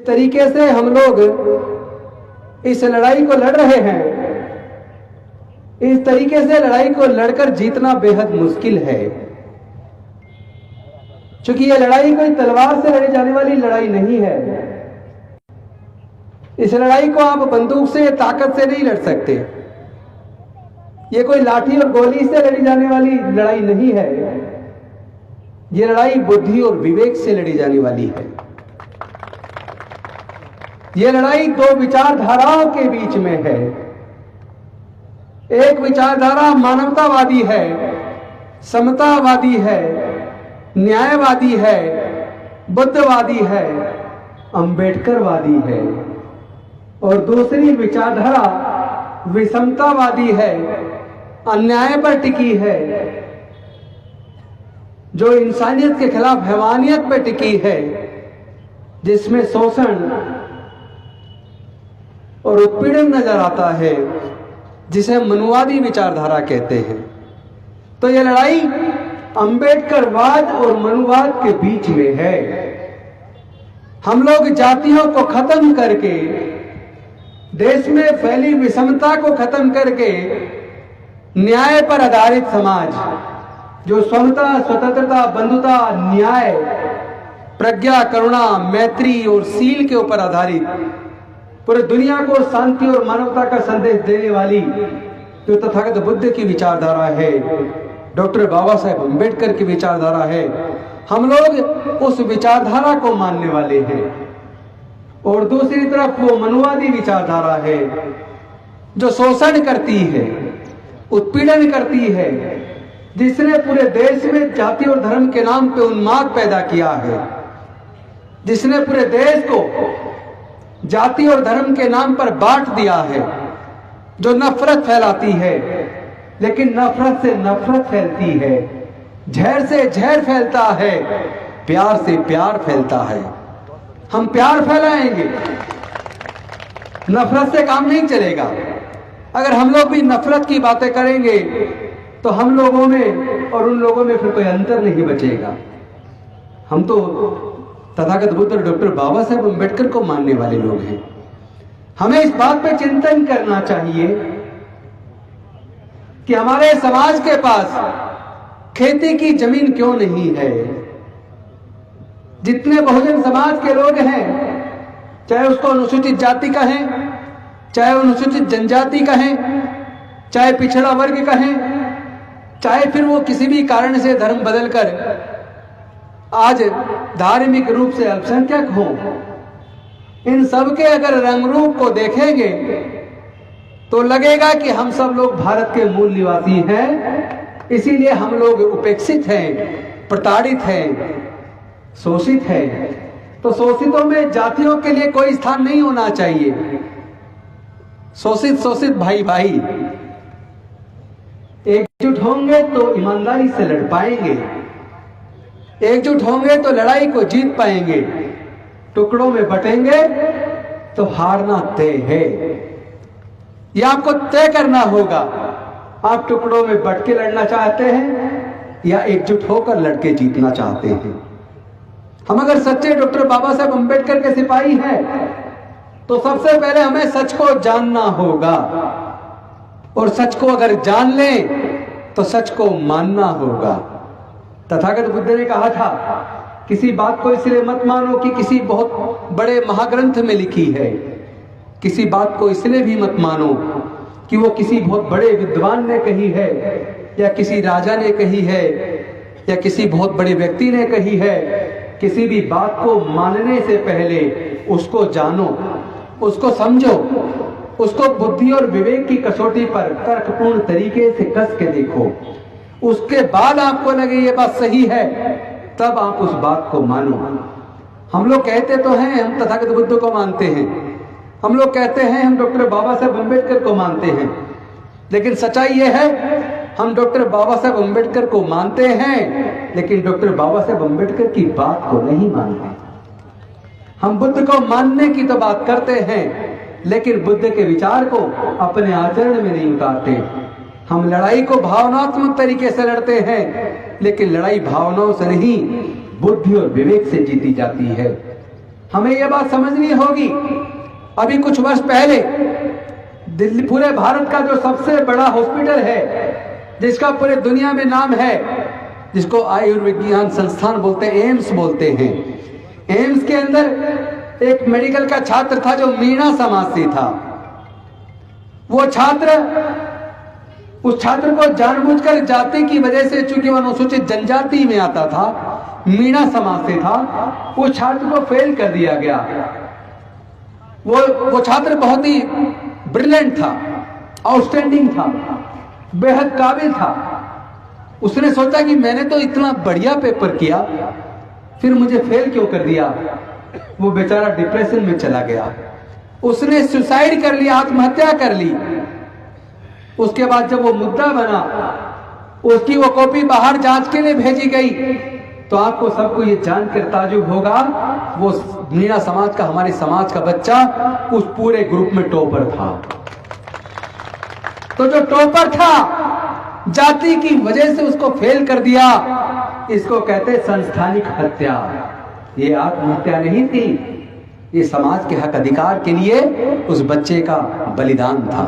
तरीके से हम लोग इस लड़ाई को लड़ रहे हैं, इस तरीके से लड़ाई को लड़कर जीतना बेहद मुश्किल है, क्योंकि यह लड़ाई कोई तलवार से लड़ी जाने वाली लड़ाई नहीं है। इस लड़ाई को आप बंदूक से, ताकत से नहीं लड़ सकते। यह कोई लाठी और गोली से लड़ी जाने वाली लड़ाई नहीं है। यह लड़ाई बुद्धि और विवेक से लड़ी जाने वाली है। यह लड़ाई दो विचारधाराओं के बीच में है। एक विचारधारा मानवतावादी है, समतावादी है, न्यायवादी है, बुद्धवादी है, अंबेडकरवादी है, और दूसरी विचारधारा विषमतावादी है, अन्याय पर टिकी है, जो इंसानियत के खिलाफ हैवानियत पर टिकी है, जिसमें शोषण और उत्पीड़न नजर आता है, जिसे मनुवादी विचारधारा कहते हैं। तो यह लड़ाई अंबेडकरवाद और मनुवाद के बीच में है। हम लोग जातियों को खत्म करके, देश में फैली विषमता को खत्म करके, न्याय पर आधारित समाज, जो समता, स्वतंत्रता, बंधुता, न्याय, प्रज्ञा, करुणा, मैत्री और शील के ऊपर आधारित, पूरे दुनिया को शांति और मानवता का संदेश देने वाली जो तथागत बुद्ध की विचारधारा है, डॉक्टर बाबा साहेब अम्बेडकर की विचारधारा है, हम लोग उस विचारधारा को मानने वाले हैं। और दूसरी तरफ वो मनुवादी विचारधारा है, जो शोषण करती है, उत्पीड़न करती है, जिसने पूरे देश में जाति और धर्म के नाम पे उन्माद पैदा किया है, जिसने पूरे देश को जाति और धर्म के नाम पर बांट दिया है, जो नफरत फैलाती है, लेकिन नफरत से नफरत फैलती है, झैर से झैर फैलता है, प्यार से प्यार फैलता है। हम प्यार फैलाएंगे, नफरत से काम नहीं चलेगा। अगर हम लोग भी नफरत की बातें करेंगे तो हम लोगों में और उन लोगों में फिर कोई अंतर नहीं बचेगा। हम तो तथागत बुद्ध और डॉक्टर बाबा साहेब अम्बेडकर को मानने वाले लोग हैं। हमें इस बात पे चिंतन करना चाहिए कि हमारे समाज के पास खेती की जमीन क्यों नहीं है। जितने बहुजन समाज के लोग हैं, चाहे उसको अनुसूचित जाति कहें, चाहे अनुसूचित जनजाति कहें, चाहे पिछड़ा वर्ग कहें, चाहे फिर वो किसी भी कारण से धर्म बदलकर आज धार्मिक रूप से अल्पसंख्यक हो, इन सब के अगर रंग रूप को देखेंगे तो लगेगा कि हम सब लोग भारत के मूल निवासी हैं। इसीलिए हम लोग उपेक्षित हैं, प्रताड़ित हैं, शोषित हैं। तो शोषितों में जातियों के लिए कोई स्थान नहीं होना चाहिए। शोषित शोषित भाई भाई एकजुट होंगे तो ईमानदारी से लड़ पाएंगे, एकजुट होंगे तो लड़ाई को जीत पाएंगे। टुकड़ों में बटेंगे तो हारना तय है। यह आपको तय करना होगा, आप टुकड़ों में बट के लड़ना चाहते हैं या एकजुट होकर लड़के जीतना चाहते हैं। हम अगर सच्चे डॉक्टर बाबा साहेब अम्बेडकर के सिपाही हैं तो सबसे पहले हमें सच को जानना होगा, और सच को अगर जान लें तो सच को मानना होगा। तथागत बुद्ध ने कहा था, किसी बात को इसलिए मत मानो कि किसी बहुत बड़े महाग्रंथ में लिखी है, किसी बात को इसलिए भी मत मानो कि वो किसी बहुत बड़े विद्वान ने कही है, या किसी राजा ने कही है, या किसी बहुत बड़े व्यक्ति ने कही है। किसी भी बात को मानने से पहले उसको जानो, उसको समझो, उसको बुद्धि और विवेक की कसौटी पर तर्कपूर्ण तरीके से कस के देखो। उसके बाद आपको लगे ये बात सही है, तब आप उस बात को मानो। हम लोग कहते तो हैं हम तथागत बुद्ध को मानते हैं, हम लोग कहते हैं हम डॉक्टर बाबा साहेब अम्बेडकर को मानते हैं, लेकिन सच्चाई ये है हम डॉक्टर बाबा साहेब अम्बेडकर को मानते हैं, लेकिन डॉक्टर बाबा साहेब अम्बेडकर की बात को नहीं मानते। हम बुद्ध को मानने की तो बात करते हैं, लेकिन बुद्ध के विचार को अपने आचरण में नहीं उतारते। हम लड़ाई को भावनात्मक तरीके से लड़ते हैं, लेकिन लड़ाई भावनाओं से नहीं, बुद्धि और विवेक से जीती जाती है। हमें यह बात समझनी होगी। अभी कुछ वर्ष पहले दिल्ली, पूरे भारत का जो सबसे बड़ा हॉस्पिटल है, जिसका पूरे दुनिया में नाम है, जिसको आयुर्विज्ञान संस्थान बोलते हैं, एम्स बोलते हैं, एम्स के अंदर एक मेडिकल का छात्र था जो मीणा समाज से था। वो छात्र, उस छात्र को जानबूझकर जाति की वजह से, चूंकि वो अनुसूचित जनजाति में आता था, मीणा समाज से था, उस छात्र को फेल कर दिया गया। वो छात्र बहुत ही ब्रिलियंट था, आउटस्टैंडिंग था, बेहद काबिल था। उसने सोचा कि मैंने तो इतना बढ़िया पेपर किया, फिर मुझे फेल क्यों कर दिया। वो बेचारा डिप्रेशन में चला गया, उसने सुसाइड कर लिया, आत्महत्या कर ली। उसके बाद जब वो मुद्दा बना, उसकी वो कॉपी बाहर जांच के लिए भेजी गई, तो आपको सबको ये जानकर ताजुब होगा, वो मीणा समाज का, हमारे समाज का बच्चा उस पूरे ग्रुप में टॉपर था। तो जो टॉपर था, जाति की वजह से उसको फेल कर दिया, इसको कहते संस्थानिक हत्या। ये आत्महत्या नहीं थी, ये समाज के हक अधिकार के लिए उस बच्चे का बलिदान था।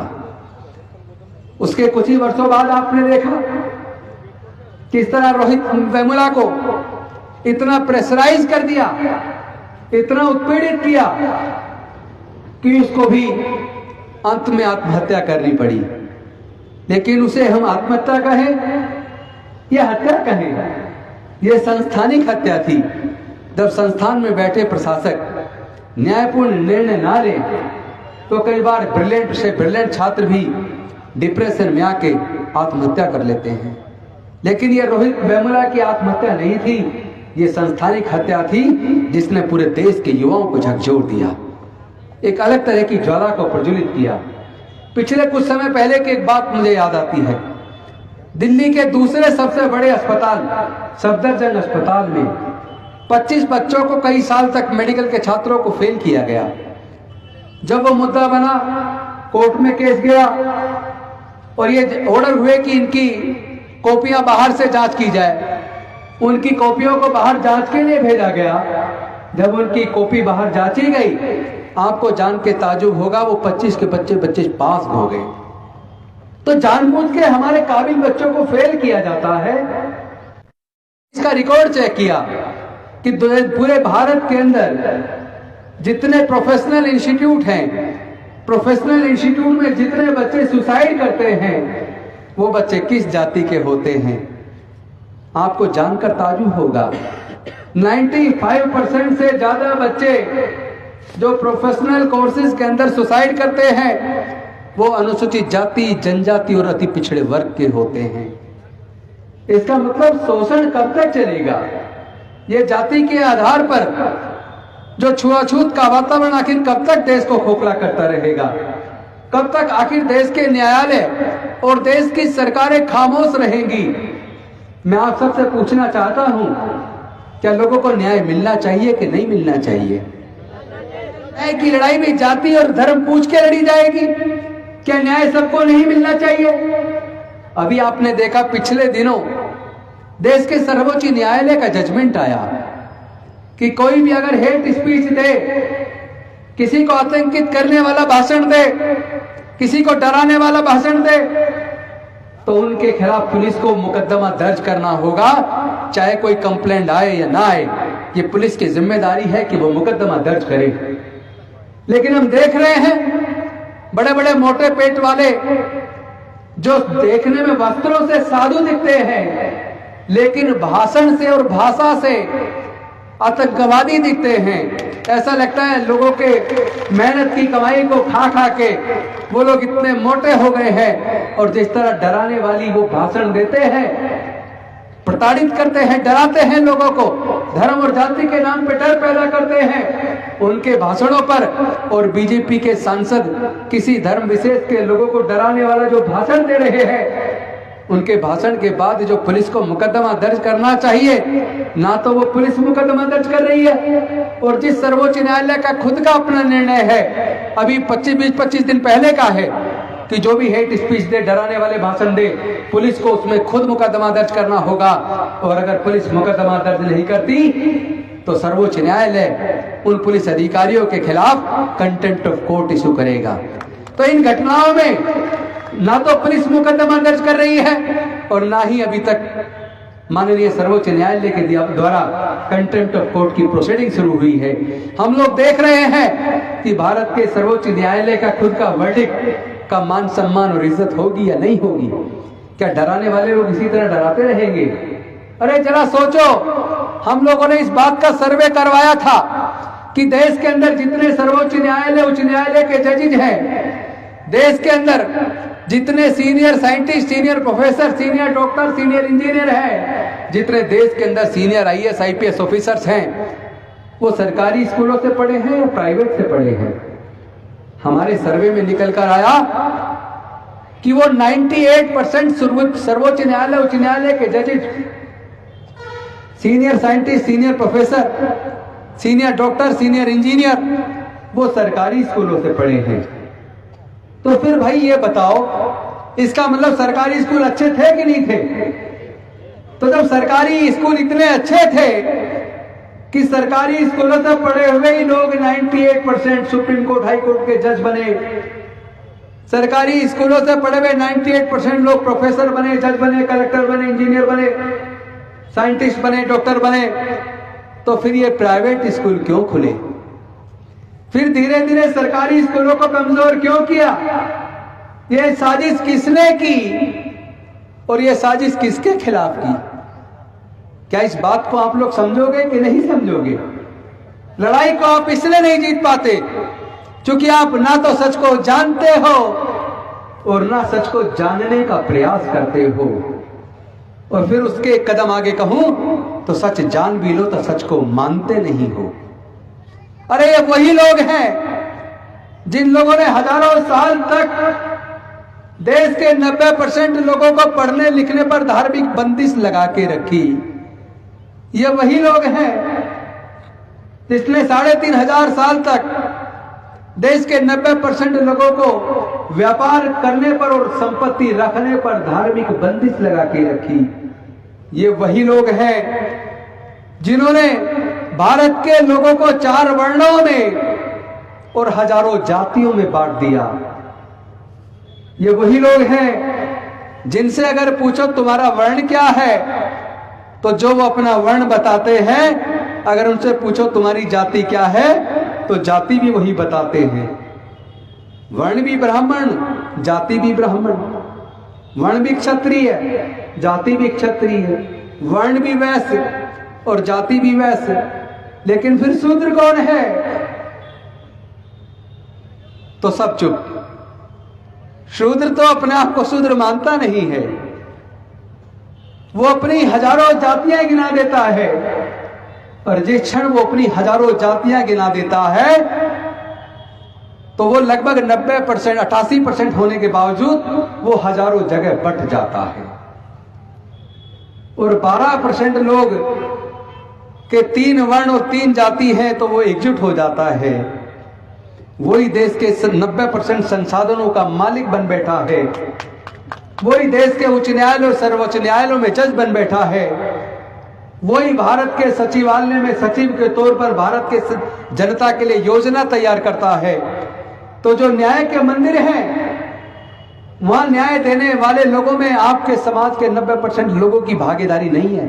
उसके कुछ ही वर्षों बाद आपने देखा किस तरह रोहित वेमुला को इतना प्रेशराइज कर दिया, इतना उत्पीड़ित किया कि उसको भी अंत में आत्महत्या करनी पड़ी। लेकिन उसे हम आत्महत्या कहें या हत्या कहें, यह संस्थानिक हत्या थी। जब संस्थान में बैठे प्रशासक न्यायपूर्ण निर्णय ना ले, तो कई बार ब्रिलियंट से ब्रिलियंट छात्र भी डिप्रेशन में आके आत्महत्या कर लेते हैं। लेकिन यह रोहित वेमुला की आत्महत्या नहीं थी, यह संस्थानिक हत्या थी, जिसने पूरे देश के युवाओं को झकझोर दिया, एक अलग तरह की ज्वाला को प्रज्वलित किया। पिछले कुछ समय पहले की एक बात मुझे याद आती है। दिल्ली के दूसरे सबसे बड़े अस्पताल सफदरजंग अस्पताल में 25 बच्चों को कई साल तक मेडिकल के छात्रों को फेल किया गया। जब वो मुद्दा बना, कोर्ट में केस गया और ये ऑर्डर हुए कि इनकी कॉपियां बाहर से जांच की जाए। उनकी कॉपियों को बाहर जांच के लिए भेजा गया। जब उनकी कॉपी बाहर जांची गई, आपको जान के ताजुब होगा, वो 25 के बच्चे पास हो गए। तो जानबूझ के हमारे काबिल बच्चों को फेल किया जाता है। इसका रिकॉर्ड चेक किया कि पूरे भारत के अंदर जितने प्रोफेशनल इंस्टीट्यूट हैं, प्रोफेशनल इंस्टीट्यूट में जितने बच्चे सुसाइड करते हैं, वो बच्चे किस जाति के होते हैं, आपको जानकर ताजुब होगा। 95% से ज्यादा बच्चे जो प्रोफेशनल कोर्सेज के अंदर सुसाइड करते हैं, वो अनुसूचित जाति, जनजाति और अति पिछड़े वर्ग के होते हैं। इसका मतलब शोषण कब तक चलेगा? ये जाति के आधार पर जो छुआछूत का वातावरण आखिर कब तक देश को खोखला करता रहेगा? कब तक आखिर देश के न्यायालय और देश की सरकारें खामोश रहेंगी? मैं आप सबसे पूछना चाहता हूं, क्या लोगों को न्याय मिलना चाहिए कि नहीं मिलना चाहिए? न्याय की लड़ाई में जाति और धर्म पूछ के लड़ी जाएगी? क्या न्याय सबको नहीं मिलना चाहिए? अभी आपने देखा पिछले दिनों देश के सर्वोच्च न्यायालय का जजमेंट आया कि कोई भी अगर हेट स्पीच दे, किसी को आतंकित करने वाला भाषण दे, किसी को डराने वाला भाषण दे, तो उनके खिलाफ पुलिस को मुकदमा दर्ज करना होगा, चाहे कोई कंप्लेंट आए या ना आए। ये पुलिस की जिम्मेदारी है कि वो मुकदमा दर्ज करे। लेकिन हम देख रहे हैं बड़े बड़े मोटे पेट वाले जो देखने में वस्त्रों से साधु दिखते हैं, लेकिन भाषण से और भाषा से आतंकवादी दिखते हैं। ऐसा लगता है लोगों के मेहनत की कमाई को खा खा के वो लोग इतने मोटे हो गए हैं, और जिस तरह डराने वाली वो भाषण देते हैं, प्रताड़ित करते हैं, डराते हैं लोगों को, धर्म और जाति के नाम पे डर पैदा करते हैं उनके भाषणों पर। और बीजेपी के सांसद किसी धर्म विशेष के लोगों को डराने वाला जो भाषण दे रहे हैं, उनके भाषण के बाद जो पुलिस को मुकदमा दर्ज करना चाहिए, ना तो वो पुलिस मुकदमा दर्ज कर रही है। और जिस सर्वोच्च न्यायालय का खुद का अपना निर्णय है, अभी 25 दिन पहले का है, कि जो भी हेट स्पीच दे, डराने वाले भाषण दे, पुलिस को उसमें खुद मुकदमा दर्ज करना होगा। और अगर पुलिस मुकदमा दर्ज नहीं करती तो सर्वोच्च न्यायालय उन पुलिस अधिकारियों के खिलाफ कंटेम्प्ट ऑफ कोर्ट इशू करेगा। तो इन घटनाओं में ना तो पुलिस मुकदमा दर्ज कर रही है और ना ही अभी तक माननीय सर्वोच्च न्यायालय के द्वारा कंटेम्प्ट ऑफ कोर्ट की प्रोसीडिंग शुरू हुई है। हम लोग देख रहे हैं कि भारत के सर्वोच्च न्यायालय का खुद का वर्डिक्ट का मान सम्मान और इज्जत होगी या नहीं होगी। क्या डराने वाले लोग इसी तरह डराते रहेंगे? अरे जरा सोचो, हम लोगों ने इस बात का सर्वे करवाया था कि देश के अंदर जितने सर्वोच्च न्यायालय उच्च न्यायालय के जजेज हैं, देश के अंदर जितने senior scientist, senior professor, senior doctor, senior engineer हैं, जितने देश के अंदर सीनियर IAS IPS ऑफिसर्स हैं, वो सरकारी स्कूलों से पढ़े हैं या प्राइवेट से पढ़े हैं? हमारे सर्वे में निकल कर आया कि वो 98% सर्वोच्च न्यायालय उच्च न्यायालय के जजेज, senior scientist, senior professor, senior doctor, senior engineer, वो सरकारी स्कूलों से पढ़े हैं। तो फिर भाई ये बताओ, इसका मतलब सरकारी स्कूल अच्छे थे कि नहीं थे? तो जब सरकारी स्कूल इतने अच्छे थे कि सरकारी स्कूलों से पढ़े हुए ही लोग 98% सुप्रीम कोर्ट, हाई कोर्ट के जज बने, सरकारी स्कूलों से पढ़े हुए 98% लोग प्रोफेसर बने, जज बने, कलेक्टर बने, इंजीनियर बने, साइंटिस्ट बने, डॉक्टर बने, तो फिर ये प्राइवेट स्कूल क्यों खुले? फिर धीरे धीरे सरकारी स्कूलों को कमजोर क्यों किया? ये साजिश किसने की और ये साजिश किसके खिलाफ की? क्या इस बात को आप लोग समझोगे कि नहीं समझोगे? लड़ाई को आप इसलिए नहीं जीत पाते क्योंकि आप ना तो सच को जानते हो और ना सच को जानने का प्रयास करते हो। और फिर उसके एक कदम आगे कहूं तो सच जान भी लो तो सच को मानते नहीं हो। अरे ये वही लोग हैं जिन लोगों ने हजारों साल तक देश के 90% लोगों को पढ़ने लिखने पर धार्मिक बंदिश लगा के रखी। ये वही लोग हैं जिसने 3500 साल तक देश के 90% लोगों को व्यापार करने पर और संपत्ति रखने पर धार्मिक बंदिश लगा के रखी। ये वही लोग हैं जिन्होंने भारत के लोगों को 4 वर्णों में और हजारों जातियों में बांट दिया। ये वही लोग हैं जिनसे अगर पूछो तुम्हारा वर्ण क्या है, तो जो वो अपना वर्ण बताते हैं, अगर उनसे पूछो तुम्हारी जाति क्या है, तो जाति भी वही बताते हैं। वर्ण भी ब्राह्मण, जाति भी ब्राह्मण, वर्ण भी क्षत्रिय, जाति भी क्षत्रिय, वर्ण भी वैश्य और जाति भी वैश्य। लेकिन फिर शूद्र कौन है? तो सब चुप। शूद्र तो अपने आप को शूद्र मानता नहीं है, वो अपनी हजारों जातियां गिना देता है, और जिस क्षण वो अपनी हजारों जातियां गिना देता है तो वो लगभग 90%, 88% होने के बावजूद वो हजारों जगह बट जाता है। और 12% लोग के 3 वर्ण और 3 जाति हैं तो वो एकजुट हो जाता है। वही देश के 90% संसाधनों का मालिक बन बैठा है, वही देश के उच्च न्यायालय और सर्वोच्च न्यायालयों में जज बन बैठा है, वही भारत के सचिवालय में सचिव के तौर पर भारत के जनता के लिए योजना तैयार करता है। तो जो न्याय के मंदिर हैं, वहां न्याय देने वाले लोगों में आपके समाज के 90% लोगों की भागीदारी नहीं है।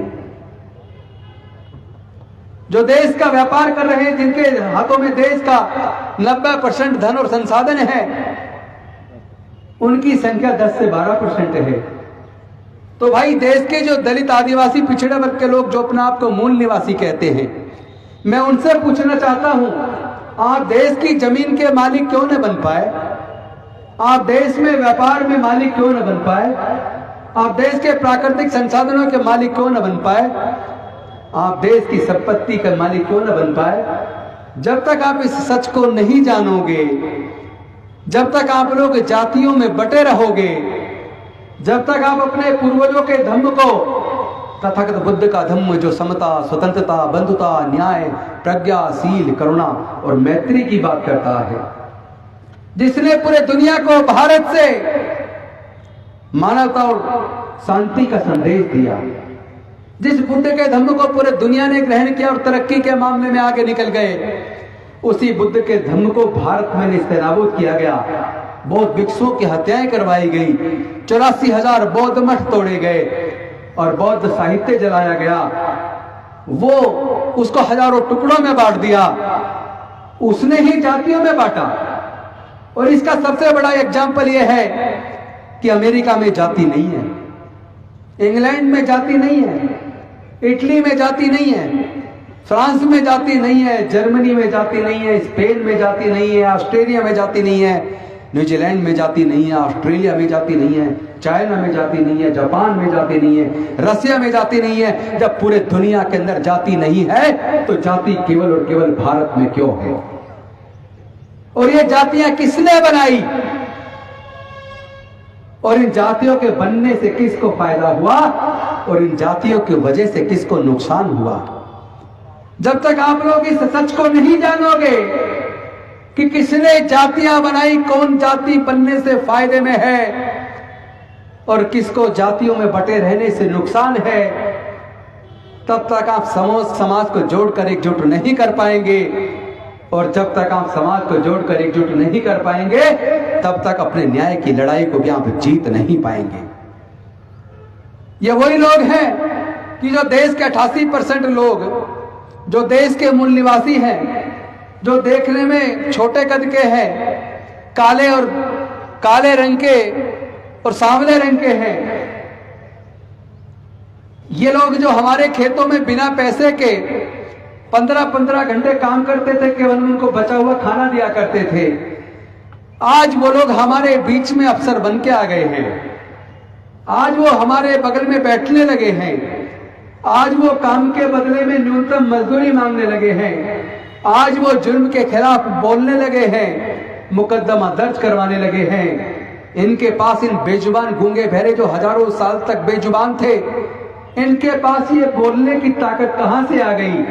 जो देश का व्यापार कर रहे हैं, जिनके हाथों में देश का 90% धन और संसाधन है, उनकी संख्या 10 से 12% है। तो भाई देश के जो दलित, आदिवासी, पिछड़े वर्ग के लोग जो अपने आप को मूल निवासी कहते हैं, मैं उनसे पूछना चाहता हूं, आप देश की जमीन के मालिक क्यों न बन पाए? आप देश में व्यापार में मालिक क्यों न बन पाए? आप देश के प्राकृतिक संसाधनों के मालिक क्यों न बन पाए? आप देश की संपत्ति का मालिक क्यों न बन पाए? जब तक आप इस सच को नहीं जानोगे, जब तक आप लोग जातियों में बटे रहोगे, जब तक आप अपने पूर्वजों के धम्म को, तथागत बुद्ध का धम्म जो समता, स्वतंत्रता, बंधुता, न्याय, प्रज्ञा, शील, करुणा और मैत्री की बात करता है, जिसने पूरे दुनिया को भारत से मानवता और शांति का संदेश दिया, जिस बुद्ध के धम्म को पूरे दुनिया ने ग्रहण किया और तरक्की के मामले में आगे निकल गए, उसी बुद्ध के धम्म को भारत में नेस्तनाबूद किया गया। बौद्ध भिक्षुओं की हत्याएं करवाई गई, 84,000 बौद्ध मठ तोड़े गए और बौद्ध साहित्य जलाया गया। वो उसको हजारों टुकड़ों में बांट दिया, उसने ही जातियों में बांटा। और इसका सबसे बड़ा एग्जाम्पल यह है कि अमेरिका में जाति नहीं है, इंग्लैंड में जाति नहीं है, इटली में जाति नहीं है, फ्रांस में जाति नहीं है, जर्मनी में जाति नहीं है, स्पेन में जाति नहीं है, ऑस्ट्रेलिया में जाति नहीं है, न्यूजीलैंड में जाति नहीं है, ऑस्ट्रेलिया में जाति नहीं है, चाइना में जाति नहीं है, जापान में जाति नहीं है, रसिया में जाति नहीं है। जब पूरे दुनिया के अंदर जाति नहीं है तो जाति केवल और केवल भारत में क्यों है? और ये जातियां किसने बनाई? और इन जातियों के बनने से किसको फायदा हुआ और इन जातियों की वजह से किसको नुकसान हुआ? जब तक आप लोग इस सच को नहीं जानोगे कि किसने जातियां बनाई, कौन जाति बनने से फायदे में है और किसको जातियों में बटे रहने से नुकसान है, तब तक आप समाज को जोड़कर एकजुट नहीं कर पाएंगे। और जब तक आप समाज को जोड़कर एकजुट नहीं कर पाएंगे, तब तक अपने न्याय की लड़ाई को भी आप जीत नहीं पाएंगे। ये वही लोग हैं कि जो देश के 88% लोग, जो देश के मूल निवासी हैं, जो देखने में छोटे कद के हैं, काले रंग के और सांवले रंग के हैं, ये लोग जो हमारे खेतों में बिना पैसे के 15-15 घंटे काम करते थे, केवल उनको बचा हुआ खाना दिया करते थे, आज वो लोग हमारे बीच में अफसर बन के आ गए हैं। आज वो हमारे बगल में बैठने लगे हैं। आज वो काम के बदले में न्यूनतम मजदूरी मांगने लगे हैं। आज वो जुर्म के खिलाफ बोलने लगे हैं, मुकदमा दर्ज करवाने लगे हैं। इनके पास, इन बेजुबान गूंगे बहरे जो हजारों साल तक बेजुबान थे, इनके पास ये बोलने की ताकत कहां से आ गई?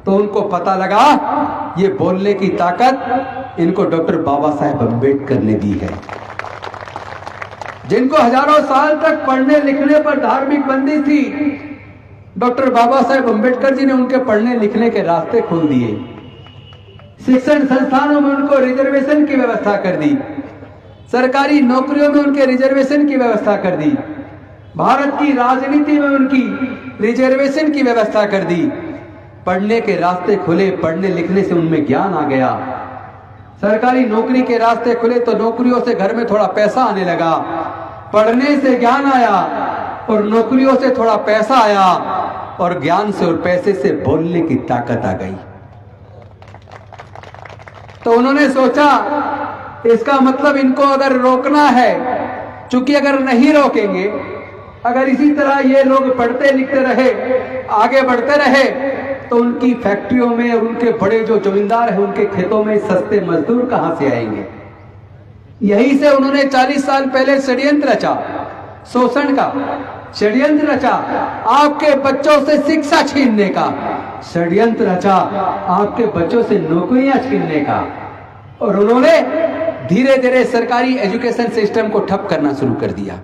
तो उनको पता लगा ये बोलने की ताकत इनको डॉक्टर बाबा साहेब अम्बेडकर ने दी है, जिनको हजारों साल तक पढ़ने लिखने पर धार्मिक बंदी थी। डॉक्टर बाबा साहेब अम्बेडकर जी ने उनके पढ़ने लिखने के रास्ते खोल दिए। शिक्षण संस्थानों में उनको रिजर्वेशन की व्यवस्था कर दी, सरकारी नौकरियों में उनके रिजर्वेशन की व्यवस्था कर दी, भारत की राजनीति में उनकी रिजर्वेशन की व्यवस्था कर दी। पढ़ने के रास्ते खुले, पढ़ने लिखने से उनमें ज्ञान आ गया। सरकारी नौकरी के रास्ते खुले तो नौकरियों से घर में थोड़ा पैसा आने लगा। पढ़ने से ज्ञान आया और नौकरियों से थोड़ा पैसा आया और ज्ञान से और पैसे से बोलने की ताकत आ गई। तो उन्होंने सोचा इसका मतलब इनको अगर रोकना है, चूंकि अगर नहीं रोकेंगे, अगर इसी तरह ये लोग पढ़ते लिखते रहे, आगे बढ़ते रहे, तो उनकी फैक्ट्रियों में और उनके बड़े जो जमींदार हैं उनके खेतों में सस्ते मजदूर कहां से आएंगे? यही से उन्होंने 40 साल पहले षड्यंत्र रचा, शोषण का षड्यंत्र रचा, आपके बच्चों से शिक्षा छीनने का षड्यंत्र रचा, आपके बच्चों से नौकरियां छीनने का। और उन्होंने धीरे धीरे सरकारी एजुकेशन सिस्टम को ठप करना शुरू कर दिया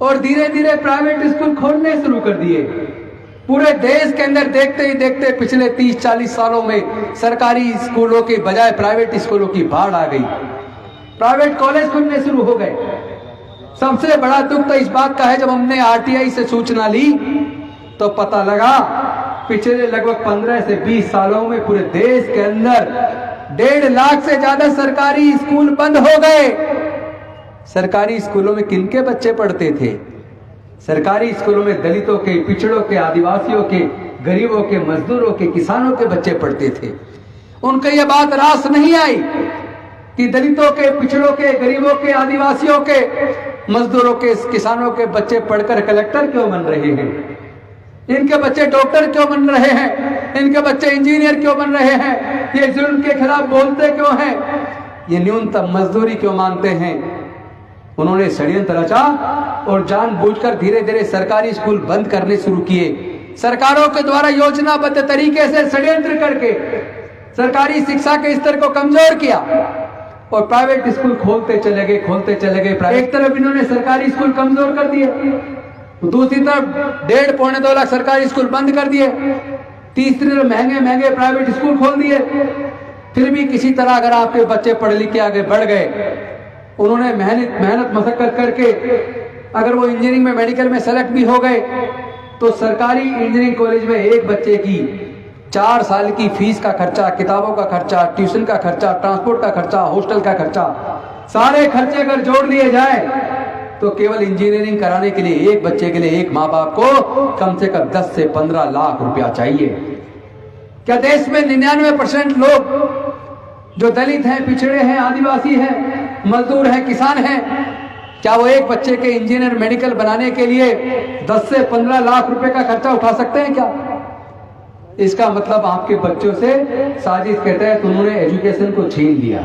और धीरे धीरे प्राइवेट स्कूल खोलने शुरू कर दिए। पूरे देश के अंदर देखते ही देखते पिछले 30-40 सालों में सरकारी स्कूलों के बजाय प्राइवेट स्कूलों की बाढ़ आ गई। प्राइवेट कॉलेज खुलने शुरू हो गए। सबसे बड़ा दुख तो इस बात का है, जब हमने आरटीआई से सूचना ली तो पता लगा पिछले लगभग 15 से 20 सालों में पूरे देश के अंदर 1.5 लाख से ज्यादा सरकारी स्कूल बंद हो गए। सरकारी स्कूलों में किनके बच्चे पढ़ते थे? सरकारी स्कूलों में दलितों के, पिछड़ों के, आदिवासियों के, गरीबों के, मजदूरों के, किसानों के बच्चे पढ़ते थे। उनको यह बात रास नहीं आई कि दलितों के, पिछड़ों के, गरीबों के, आदिवासियों के, मजदूरों के, किसानों के बच्चे पढ़कर कलेक्टर क्यों बन रहे हैं, इनके बच्चे डॉक्टर क्यों बन रहे हैं, इनके बच्चे इंजीनियर क्यों बन रहे हैं, ये जुल्म के खिलाफ बोलते क्यों हैं, ये न्यूनतम मजदूरी क्यों मांगते हैं। उन्होंने षड्यंत्र रचा और जानबूझकर धीरे धीरे सरकारी स्कूल बंद करने शुरू किए। सरकारों के द्वारा योजनाबद्ध तरीके से षड्यंत्र करके सरकारी शिक्षा के स्तर को कमजोर किया और प्राइवेट स्कूल खोलते चले गए। एक तरफ इन्होंने सरकारी स्कूल कमजोर कर दिए, दूसरी तरफ 1.5-2 लाख सरकारी स्कूल बंद कर दिए, तीसरी तरफ महंगे महंगे प्राइवेट स्कूल खोल दिए। फिर भी किसी तरह अगर आपके बच्चे पढ़ लिख के आगे बढ़ गए, उन्होंने मेहनत मशक्कत करके अगर वो इंजीनियरिंग में मेडिकल में सेलेक्ट भी हो गए, तो सरकारी इंजीनियरिंग कॉलेज में एक बच्चे की 4 साल की फीस का खर्चा, किताबों का खर्चा, ट्यूशन का खर्चा, ट्रांसपोर्ट का खर्चा, हॉस्टल का खर्चा, सारे खर्चे अगर जोड़ लिए जाए तो केवल इंजीनियरिंग कराने के लिए एक बच्चे के लिए एक माँ बाप को कम से कम 10 से 15 लाख रुपया चाहिए। क्या देश में 99% लोग जो दलित हैं, पिछड़े हैं, आदिवासी हैं, मजदूर हैं, किसान हैं, क्या वो एक बच्चे के इंजीनियर मेडिकल बनाने के लिए 10 से 15 लाख रुपए का खर्चा उठा सकते हैं क्या? इसका मतलब आपके बच्चों से साजिश के तहत उन्होंने एजुकेशन को छीन लिया।